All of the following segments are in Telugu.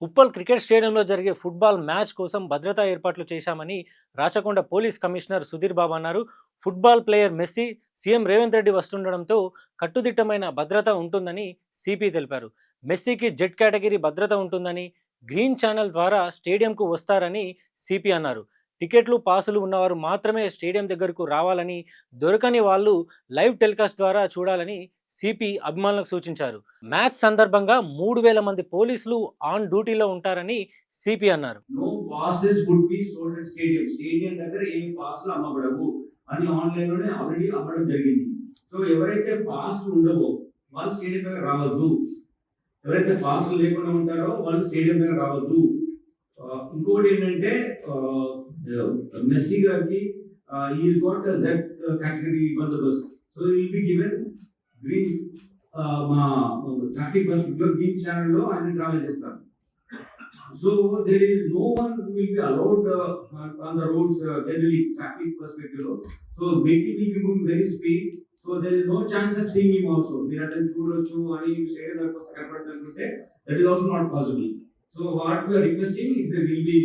ఉప్పల్ క్రికెట్ స్టేడియంలో జరిగే ఫుట్బాల్ మ్యాచ్ కోసం భద్రతా ఏర్పాట్లు చేశామని రాచకొండ పోలీస్ కమిషనర్ సుధీర్ బాబు అన్నారు. Football player Messi CM Revanth Reddy వస్తుండడంతో కట్టుదిట్టమైన భద్రత ఉంటుందని సిపి తెలిపారు. మెస్సీకి జెడ్ కేటగిరీ భద్రత ఉంటుందని, గ్రీన్ ఛానల్ ద్వారా స్టేడియంకు వస్తారని సిపి అన్నారు. టికెట్లు పాసులు ఉన్నవారు మాత్రమే స్టేడియం దగ్గరకు రావాలని, దొరకని వాళ్ళు లైవ్ టెలికాస్ట్ ద్వారా చూడాలని సిపి అభిమానులకు సూచించారు. మ్యాచ్ సందర్భంగా 3,000 మంది పోలీసులు ఆన్ డ్యూటీలో ఉంటారని సిపి అన్నారు. No passes would be sold at stadium. Stadium దగ్గర ఏ పాస్లు అమ్మబడవు అని ఆన్లైన్ లోనే ఆల్రెడీ అమ్మడం జరిగింది. సో ఎవరైతే పాస్లు ఉండవో వాళ్ళు స్టేడియం దగ్గర రావద్దు. ఎవరైతే పాస్లు లేకుండా ఉంటారో వాళ్ళు స్టేడియం దగ్గర రావద్దు. ఇంకోటి ఏంటంటే మెస్సీ గారికి ఈజ్ గాట్ జెడ్ కేటగిరీ బందోబస్తు. So will be given green మా ట్రాఫిక్ బస్ గ్రీన్ ఛానల్ లో ఆయన ట్రావెల్ చేస్తారు. So there is no one will be allowed on the roads generally traffic perspective. So vehicle will be moving very speed. So there is no chance of seeing him also. We are then చూడొచ్చు అని స్టేడియం దగ్గరకు వస్తే కనపడుతుంటే that is also not possible. So what we are requesting is there will be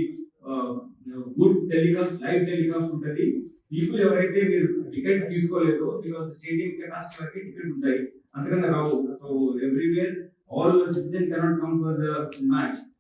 good telecast, live telecast ఉంటుంది. పీపుల్ ఎవరైతే మీరు టికెట్ తీసుకోలేదో బికాజ్ స్టేడియం కెపాసిటీ వరకు టికెట్ ఉంటాయి, అంతకన్నా రావు. So everywhere all citizens cannot come for the match.